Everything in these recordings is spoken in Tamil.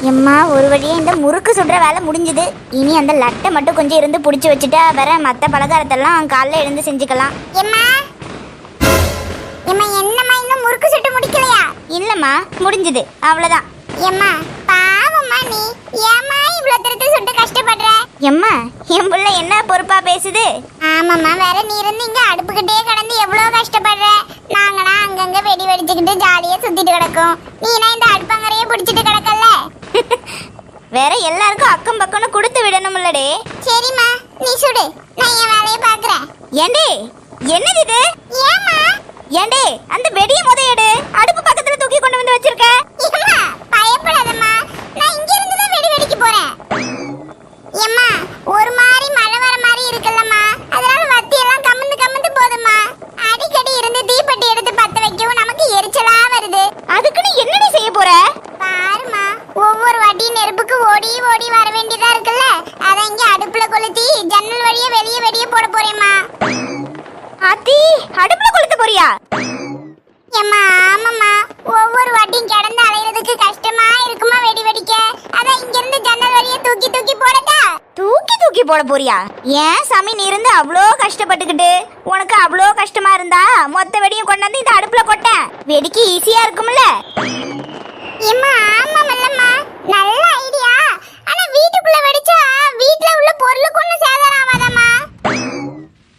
எம்மா ஒரு வழியே இந்த முறுக்கு சுடுற வேலை முடிஞ்சுது. இனி அந்த லட்டை மட்டும் கொஞ்சம் இருந்து பிடிச்சி வச்சுட்டா வேற மற்ற பலகாரத்தெல்லாம் காலைல எழுந்து செஞ்சுக்கலாம். எம்மா எம்மா என்னம்மா இன்னும் முறுக்கு சுட்டு முடிக்கலையா? இல்லம்மா முடிஞ்சுது, அவ்வளவுதான். எம்மா பாவம்மா நீ ஏம்மா இவ்வளவு திருத்து சுட்டு கஷ்டப்படுற? எம்மா என் புள்ள என்ன பொறுப்பா பேசுது? ஆமாம்மா வேற நீ இருந்து இங்க அடுப்புக்கிட்டே கடந்து எவ்வளவு கஷ்டப்படுற. நாங்கன்னா அங்கங்க வெடி வெடிச்சுக்கிட்டு ஜாலியா சுத்திட்டு கிடக்கும். நீனா இந்த அடுப்பங்கரையே பிடிச்சிட்டு கிடக்கல. வேற எல்லாருக்கும் அக்கம் பக்கம்னு கொடுத்து விடணும்லடே. சரிம்மா நீ சுடு, நான் என் வேலையை பாக்குறேன். ஏண்டே என்னது இது? ஏம்மா ஏண்டே அந்த வெடியை எடு, அடுப்பு பக்கத்துல தூக்கி கொண்டு வந்து வச்சிருக்க. பயப்படாதம்மா, நான் இங்க இருந்து தான் வெடி வெடிக்க போறேன். ஏம்மா ஒரு மாதிரி மழை வர மாதிரி இருக்குல்லம்மா, அதனால வத்தி எல்லாம் கமந்து கமந்து போதும்மா. அடிக்கடி இருந்து தீப்பெட்டி எடுத்து பத்த வைக்கவும் நமக்கு எரிச்சலா வருது. அதுக்கு நீ என்னடி செய்ய போற? பாருமா ஒவ்வொரு வாட்டி நெருப்புக்கு ஓடி ஓடி வர வேண்டியதா இருக்குல்ல, அத இங்க அடுப்புல கொளுத்தி ஜன்னல் வழியா வெளியே வெடியே போட போறேம்மா. அத்தி அடுப்புல கொளுத்த போறியா? ஏம்மா ஆமாம்மா, ஒவ்வொரு வாட்டியும் கிடந்து அலையிறதுக்கு கஷ்டமா இருக்குமா வெடி வெடிக்க, அத இங்க இருந்து ஜன்னல் வழியா தூக்கி தூக்கி போடட்டா? தூக்கி தூக்கி போட போறியா? ஏன் சாமி நீ இருந்து அவ்வளோ கஷ்டப்பட்டுக்கிட்டு உனக்கு அவ்வளோ கஷ்டமா இருந்தா மொத்த வெடியும் கொண்டாந்து இந்த அடுப்புல கொட்ட வெடிக்கு ஈஸியா இருக்கும்ல. ஏம்மா ஆமாமல்லம்மா, நல்ல ஐடியா. ஆனா வீட்டுக்குள்ள வெடிச்சா வீட்ல உள்ள பொருளுக்கு ஒண்ணும் சேதாரம் ஆகாதம்மா.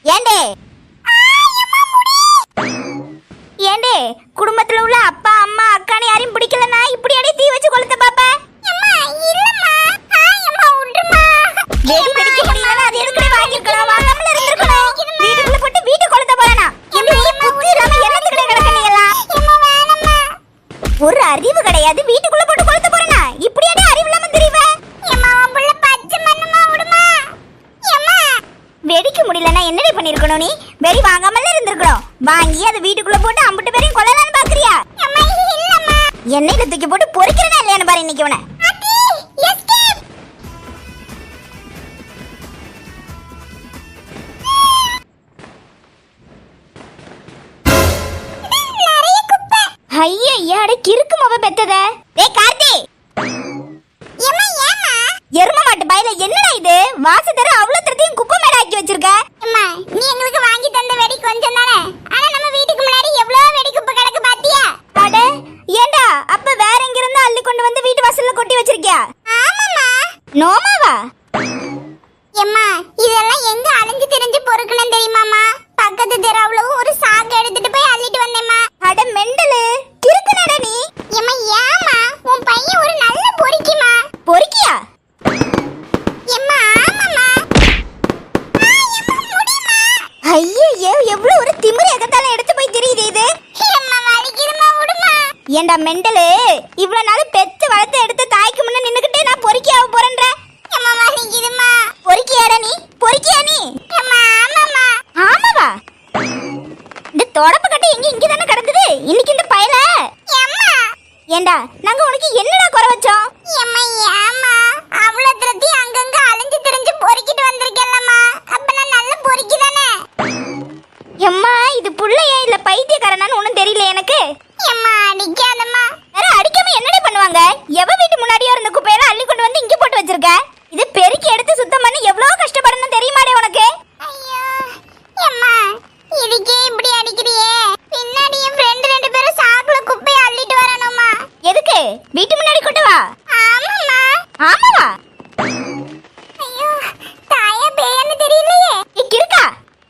ஏண்டே ஏண்டே குடும்பத்துல உள்ள அப்பா அம்மா அக்கானு யாரையும் பிடிக்கலன்னா இப்படி அடி தீ வச்சு கொளுத்த பாப்ப? அம்மா இல்லம்மா, அம்மா விடுமா. வெடி வெடிக்க முடியலனா அது எதுக்கு வாங்கிக்கலாம், வாங்காமல இருந்திருக்கணும். வீட்டுக்குள்ள போட்டு வீட்டு கொளுத்த போறானா? என்ன புத்தி இல்லாம என்னத்துக்கு கிடக்கறீங்களா? அம்மா வேணம்மா. ஒரு அறிவு கிடையாது, வீட்டுக்குள்ள போட்டு கொளுத்த போறானா? இப்படி அடி அறிவு இல்லாம தெரியுவே. அம்மா உன் புள்ள பச்சை மண்ணுமா விடுமா. அம்மா வெடிக்க முடியலனா என்னடி பண்ணிருக்கணும் நீ? வெடி வாங்காமல இருந்திருக்கணும். வாங்கி அதை வீட்டுக்குள்ள போட்டு அம்புட்டு பேரையும் கொல்லலான்னு பாக்குறியா? எண்ணெயில தூக்கி போட்டு பொறிக்கிறனா இல்லையான்னு பாரு இன்னைக்கு உன. ஐயா யாட கிறுக்கு மவ பெத்தத. டேய் கார்த்தி, எரும மாட்டு பையில என்னடா இது? வாசு தர அவ்வளவு தரத்தையும் குப்பை மேல ஆக்கி வச்சிருக்க. அம்மா நீ எங்களுக்கு வாங்கி தந்த வெடி கொஞ்சம் தானே, ஆனா நம்ம வீட்டுக்கு முன்னாடி எவ்வளவு வெடி குப்பை கிடக்கு பாத்தியா? அட ஏண்டா அப்ப வேற எங்க இருந்து அள்ளி கொண்டு வந்து வீட்டு வாசல்ல கொட்டி வச்சிருக்கியா? ஆமாம்மா. நோமாவா? அம்மா இதெல்லாம் எங்க அலைஞ்சு திரிஞ்சு பொறுக்கணும் தெரியுமாமா? பக்கத்து தெருவுல ஒரு சாக்கு எடுத்துட்டு போய் அள்ளிட்டு வந்தேம்மா. அட மெண்டலு கிறுக்குனடா நீ. அம்மா ஏமா உன் பையன் ஒரு நல்ல பொறுக்கிமா. பொறுக்கியா? அம்மா ஆமாம்மா. ஐயோ எவ்வளவு ஒரு திமிரு எகத்தால எடுத்து போய் தெரியுது இது. அம்மா வலிக்குதுமா விடுமா. ஏண்டா மெண்டலு, இவ்வளவு நாள் பெத்து வளர்த்து எடுத்து தாய்க்கு முன்ன நின்னுக்கிட்டே நான் பொறுக்கியாவ போறேன்ற. அம்மா வலிக்குதுமா. பொறுக்கியாடா நீ? பொறுக்கியா நீ? அம்மா ஆமாம்மா. ஆமாவா? இந்த தொடப்பு கட்ட எங்க இங்க தானே கிடக்குது, இன்னைக்கு இந்த பயல. அம்மா ஏண்டா நாங்க உனக்கு என்னடா குறை வச்சோம்? அம்மா ஏமா அவ்வளவு திரத்தி அங்கங்க அலைஞ்சு திரிஞ்சு பொறுக்கிட்டு வந்திருக்கேன்லம்மா, அப்ப நான் நல்ல பொறுக்கி தானே. அம்மா இது புள்ளையா இல்ல பைத்தியக்காரனான்னு ஒண்ணும் தெரியல எனக்கு. அம்மா அடிக்காதம்மா. வேற அடிக்காம என்னடி பண்ணுவாங்க? எவ வீட்டு முன்னாடியோ இருந்த குப்பையெல்லாம் அள்ளி கொண்டு வந்து இங்க போட்டு வச்சிருக்க. இது பெருக்கி எடுத்து சுத்தம் பண்ணி எவ்வளவு கஷ்டப்படணும் தெரியுமாடே உனக்கு? ஐயோ அம்மா இதுக்கே இப்படி அடிக்கிறியே, பின்னாடி என் ஃப்ரெண்ட் ரெண்டு பேரும் சாக்குல குப்பையை அள்ளிட்டு வரணுமா? எதுக்கு வீட்டு முன்னாடி கொட்டவா? ஆமாம்மா. ஆமாவா? ஐயோ தாயா பேயன்னு தெரியலையே. இருக்கா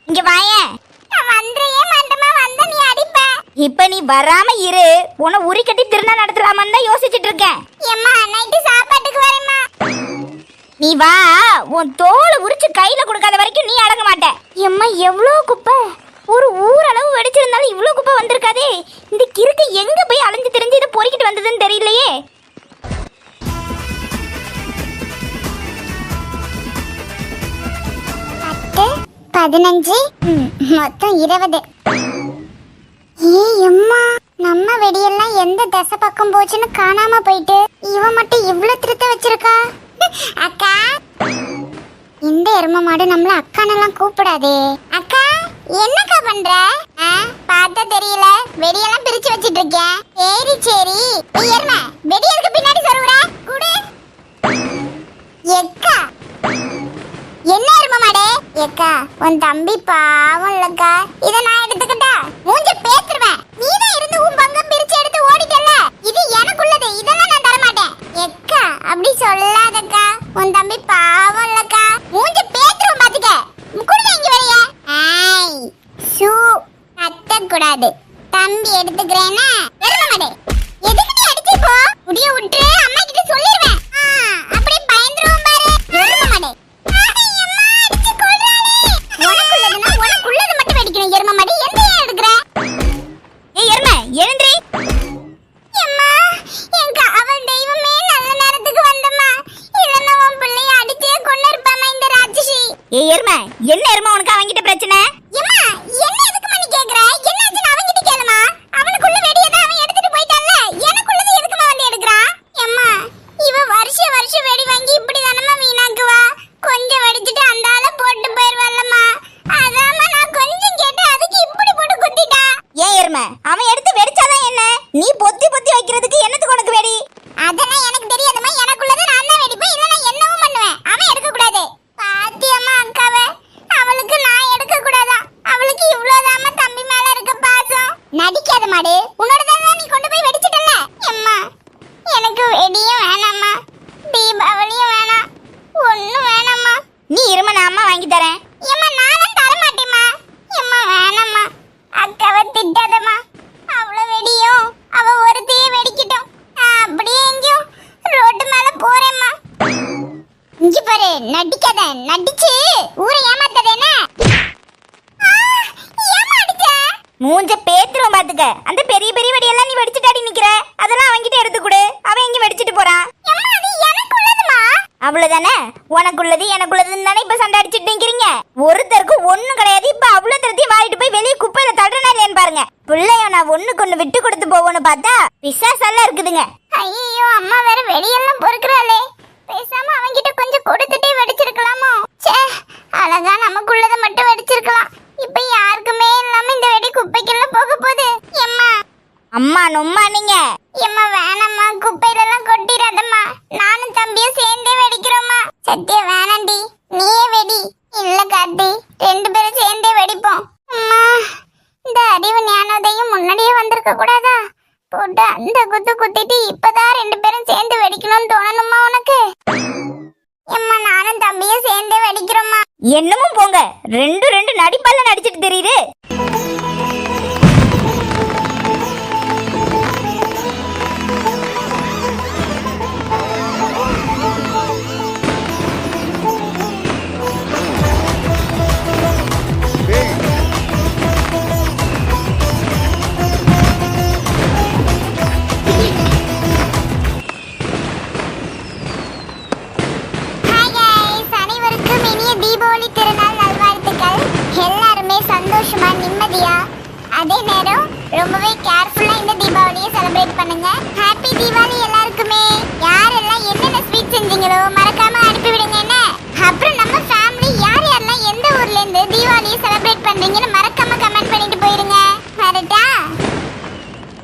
இங்க வாயேன். நான் வந்தேயே மண்டமா வந்த நீ அடிப்ப. இப்ப நீ வராம இரு, உன உரி கட்டி திருநா நடத்தலாமான்னு தான் யோசிச்சுட்டு இருக்கேன். அம்மா நைட்டு சாப்பாட்டுக்கு வரேம்மா. நீ வா, உன் தோலை உரிச்சு கையில கொடுக்காத வரைக்கும் நீ அடங்க மாட்ட. அம்மா எவ்வளவு குப்பை, ஒரு ஊரளவு வெடிச்சிருந்தாலும் இவ்வளவு குப்பை வந்திருக்காதே. இந்த கிறுக்கு எங்க போய் அலைஞ்சு திரிஞ்சு இதை பொறுக்கிட்டு வந்ததுன்னு தெரியலையே. 10, 15 மொத்தம் 20. ஏய் அம்மா நம்ம வெடியெல்லாம் எந்த திசை பக்கம் போச்சுன்னு காணாம போயிட்டு இவன் மட்டும் இவ்வளவு திருத்த வச்சிருக்கா. அக்கா, இந்த எரும மாடு நம்மள அக்கானெல்லாம் கூப்பிடாதே. அக்கா, என்னக்கா பண்ற? பார்த்தா தெரியல, வெடியெல்லாம் பிரிச்சு வச்சிட்டு இருக்கேன். சரி சரி, எருமை வெடியலுக்கு பின்னாடி சொல்லுற குடு. எக்கா, என்ன எரும மாடு? எக்கா, உன் தம்பி பாவம் இல்லக்கா, இத நான் எடுத்துக்கிட்டா மூஞ்ச பேத்துருவேன். நீதான் இருந்து உன் பங்கம் பிரிச்சு எடுத்து ஓடிட்டல்ல, இது எனக்குள்ளது, இதெல்லாம் நான் தர மாட்டேன். எக்கா, அப்படி சொல்லாதக்கா, உன் தம்பி பாவம் இல்லக்கா, மூஞ்ச பேத்துருவேன் பாத்துக்க. குடுங்க இங்க வரைய. ஐய் சூ, கத்தக்கூடாது. தம்பி எடுத்துக்கிறேன்னா எரும மாடு, எதுக்கு நீ அடிச்சு போ? முடிய விட்டு அம்மா கிட்ட சொல்லிடுவேன். அப்படியே பயந்துருவோம் பாரு எரும மாடு. உனக்குள்ளது மட்டும் வெடிக்கணும் எரும மாடு, எந்த எடுக்கிற? ஏய் எருமை, எழுந்திரி. அம்மா, என் காவல் தெய்வமே, நல்ல நேரத்துக்கு வந்தம்மா. இல்லன்னா உன் பிள்ளைய அடிச்சே கொன்னு இருப்பாமா இந்த ராட்சசி. ஏய் எருமை, என்ன எருமை உனக்கு அவங்கிட்ட பிரச்சனை? அம்மா, என்ன எதுக்கு மணி கேக்குற? என்னாச்சுன்னு அவங்கிட்ட கேளுமா. அவனுக்குள்ள வெடியை தான் அவன் எடுத்துட்டு போயிட்டான்ல, எனக்குள்ளது எதுக்குமா வந்து எடுக்கறான்? அம்மா, இவ வருஷம் வெடி வாங்கி இப்படி தானம்மா வீணாக்குவா. கொஞ்சம் வெடிச்சிட்டு அந்த ஆள போட்டு போயிருவாள்லம்மா. அதாம்மா நான் கொஞ்சம் கேட்டேன், அதுக்கு இப்படி போட்டு குத்திட்டா. ஏன் எருமை, அவன் எடுத்து வெடிச்சாதான் என்ன? நீ பொத்தி பொத்தி வைக்கிறதுக்கு என்னத்துக்கு உனக்கு வெடி? அதெல்லாம் எனக்கு தெரியாதுமா, எனக்குள்ளது நான் தான் வெடிப்பேன், இல்லனா என்னவும் பண்ணுவேன். அவன் எடுக்க கூடாது. பாத்தியம்மா அக்காவே, அவளுக்கு நான் எடுக்க கூடாதா? அவளுக்கு இவ்வளவுதாம்மா தம்பி மேல இருக்க பாசம். நடிக்காத மாடு, உன்னோட தான் நீ கொண்டு போய் வெடிச்சிட்டல்ல. அம்மா, எனக்கு வெடியும் வேணாம்மா, தீபாவளியும் வேணாம், ஒண்ணும் வேணாம்மா. நீ இருமா, நான் அம்மா வாங்கி தரேன். ஏம்மா, நானும் தர மாட்டேம்மா. ஏம்மா வேணாம்மா, அக்காவை திட்டாதம்மா. அவ்வளோ வெடியும் அவ ஒருத்தையே வெடிக்கட்டும், நான் அப்படியே எங்கேயும் ரோட்டு மேல போறேம்மா. இங்க பாரு, நடிக்காத, நடிச்சு ஊரை ஏமாத்தாத. என்ன மூஞ்ச பேத்துரும் பாத்துக்க. அந்த பெரிய பெரிய வெடியெல்லாம் நீ வெடிச்சுட்டாடி நிக்கிற, அதெல்லாம் அவன்கிட்ட எடுத்து கொடு, அவன் எங்க வெடிச்சிட்டு போறான். அவ்வளவுதானே, உனக்குள்ளது எனக்குள்ளதுன்னு தானே இப்ப சண்டை அடிச்சுட்டு நிக்கிறீங்க. ஒருத்தருக்கு ஒண்ணும் கிடையாது. இப்ப அவ்வளவு தரத்தையும் வாரிட்டு போய் வெளியே குப்பையில தடுறனா இல்லையான்னு பாருங்க. பிள்ளைய நான் ஒண்ணுக்கு ஒண்ணு விட்டு கொடுத்து போவோன்னு பார்த்தா பிசாசெல்லாம் இருக்குதுங்க. ஐயோ, அம்மா வேற வெடியெல்லாம் பொறுக்குறாளே, பேசாம அவன்கிட்ட கொஞ்சம் கொடுத்துட்டே வெடிச்சிருக்கலாமோ. சே, அழகா நமக்குள்ளத மட்டும் வெடிச்சிருக்கலாம். இப்ப யாருக்குமே இல்லாம இந்த வெடி குப்பைக்குள்ள போக போகுது. எம்மா, அம்மா நொம்மா நீங்க. எம்மா வேணாம்மா, குப்பையில எல்லாம் கொட்டிடாதம்மா, நானும் தம்பியும் சேர்ந்தே வெடிக்கிறோம்மா. சத்திய வேணாண்டி, நீயே வெடி. இல்ல கார்த்தி, ரெண்டு பேரும் சேர்ந்தே வெடிப்போம். அம்மா, இந்த அறிவு ஞானோதயம் முன்னாடியே வந்திருக்க கூடாதா? போட்டு அந்த குத்து குத்திட்டு இப்பதான் ரெண்டு பேரும் சேர்ந்து வெடிக்கணும்னு தோணணுமா உனக்கு? எம்மா, நானும் தம்பியும் சேர்ந்தே வெடிக்கிறோம்மா. என்னமும் போங்க, ரெண்டு நடிப்பால நடிச்சிட்டு தெரியுது. சந்தோஷமா நிம்மதியா, அதே நேரம் ரொம்பவே கேர்ஃபுல்லா இந்த தீபாவளியை செலிப்ரேட் பண்ணுங்க. ஹாப்பி தீபாவளி எல்லாருக்குமே. யாரெல்லாம் என்னென்ன ஸ்வீட் செஞ்சீங்களோ மறக்காம